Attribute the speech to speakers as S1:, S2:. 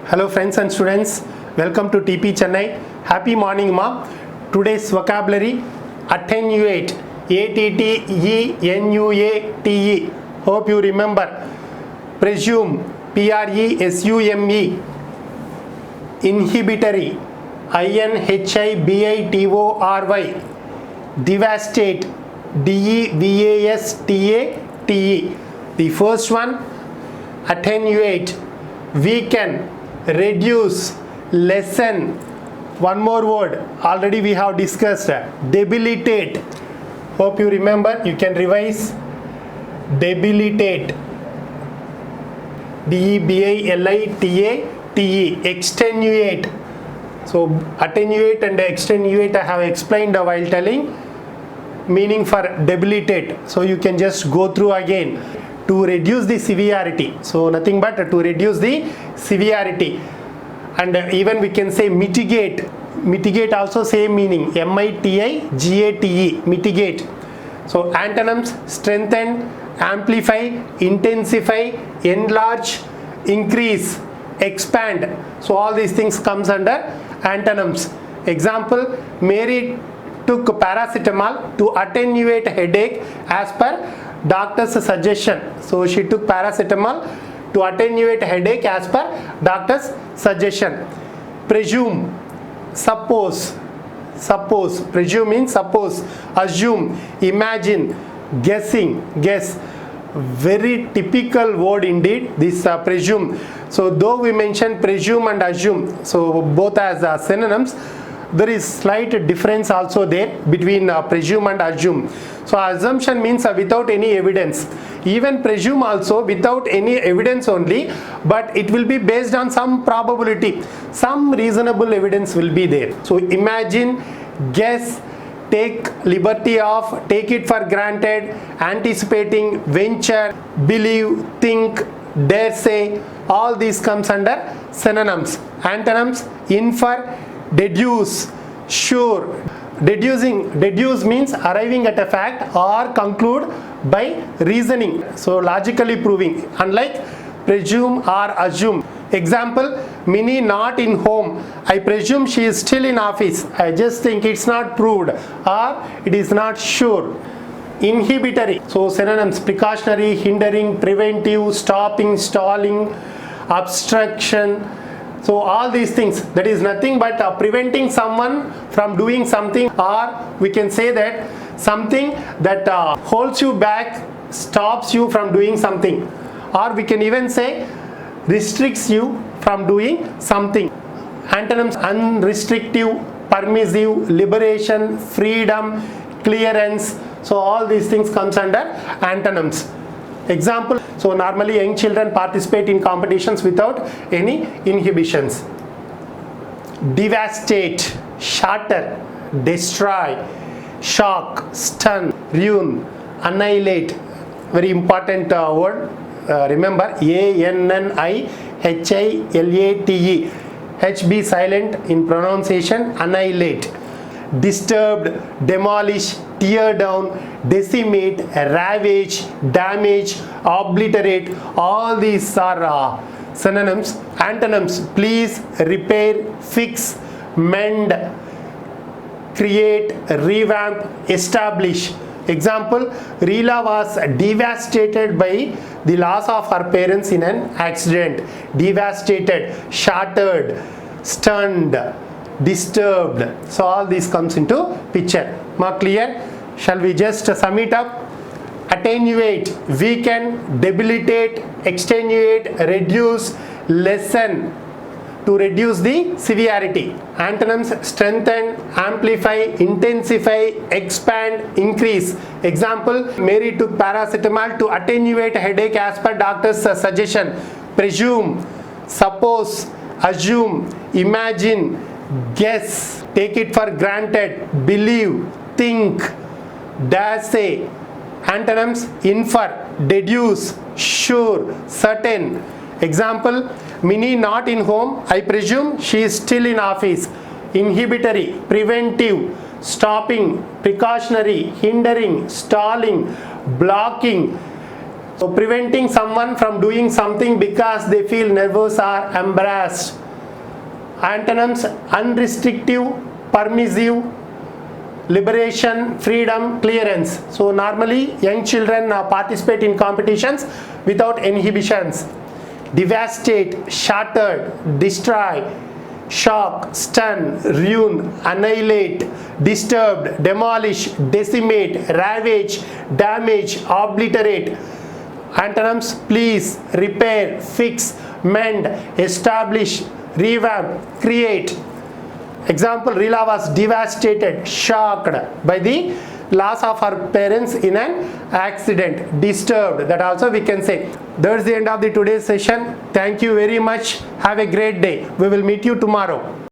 S1: Hello friends and students, welcome to TP Chennai. Happy morning ma. Today's vocabulary attenuate, A-T-T-E-N-U-A-T-E. Hope you remember. Presume, P-R-E-S-U-M-E. Inhibitory, I-N-H-I-B-I-T-O-R-Y. Devastate, D-E-V-A-S-T-A-T-E. The first one, attenuate, weaken, reduce, lessen. One more word already we have discussed, debilitate. Hope you remember, you can revise. Debilitate, D-E-B-I-L-I-T-A-T-E. Extenuate. So attenuate and extenuate I have explained while telling meaning for debilitate. So you can just go through again. To reduce the severity, so nothing but to reduce the severity. And even we can say mitigate. Mitigate also same meaning, M-I-T-I-G-A-T-E, mitigate. So antonyms: strengthen, amplify, intensify, enlarge, increase, expand. So all these things comes under antonyms. Example: Mary took paracetamol to attenuate headache as per doctor's suggestion. So she took paracetamol to attenuate headache as per doctor's suggestion. Presume, suppose. Suppose, presume means suppose. Assume, imagine, guessing, guess. Very typical word indeed, this presume. So though we mentioned presume and assume, so both as synonyms, there is slight difference also there between presume and assume. So assumption means without any evidence. Even presume also without any evidence only, but it will be based on some probability. Some reasonable evidence will be there. So imagine, guess, take liberty of, take it for granted, anticipating, venture, believe, think, dare say, all these comes under synonyms. Antonyms: infer, deduce, sure. Deduce means arriving at a fact or conclude by reasoning, so logically proving, unlike presume or assume. Example: Minnie not in home, I presume she is still in office, I just think it's not proved or it is not sure. Inhibitory, so synonyms: precautionary, hindering, preventive, stopping, stalling, obstruction. So all these things, that is nothing but preventing someone from doing something, or we can say that something that holds you back, stops you from doing something, or we can even say restricts you from doing something. Antonyms: unrestrictive, permissive, liberation, freedom, clearance. So all these things comes under antonyms. Example: so normally young children participate in competitions without any inhibitions. Devastate, shatter, destroy, shock, stun, ruin, annihilate. Very important word. Remember, A-N-N-I-H-I-L-A-T-E. H be silent in pronunciation. Annihilate. Disturbed, demolish, tear down, decimate, ravage, damage, obliterate. All these are synonyms. Antonyms: please, repair, fix, mend, create, revamp, establish. Example: Reela was devastated by the loss of her parents in an accident. Devastated, shattered, stunned, disturbed. So all these comes into picture. More clear? Shall we just sum it up? Attenuate, weaken, debilitate, extenuate, reduce, lessen, to reduce the severity. Antonyms: strengthen, amplify, intensify, expand, increase. Example: Mary took paracetamol to attenuate headache as per doctor's suggestion. Presume, suppose, assume, imagine, guess, take it for granted, believe, think, dare say. Antonyms: infer, deduce, sure, certain. Example: Minnie not in home, I presume she is still in office. Inhibitory, preventive, stopping, precautionary, hindering, stalling, blocking, So preventing someone from doing something because they feel nervous or embarrassed. Antonyms: unrestrictive, permissive, liberation, freedom, clearance. So normally young children participate in competitions without inhibitions. Devastate, shattered, destroy, shock, stun, ruin, annihilate, disturbed, demolish, decimate, ravage, damage, obliterate. Antonyms: please, repair, fix, mend, establish, revamp, create. Example: Rila was devastated, shocked by the loss of her parents in an accident. Disturbed, that also we can say. That's the end of the today's session. Thank you very much. Have a great day. We will meet you tomorrow.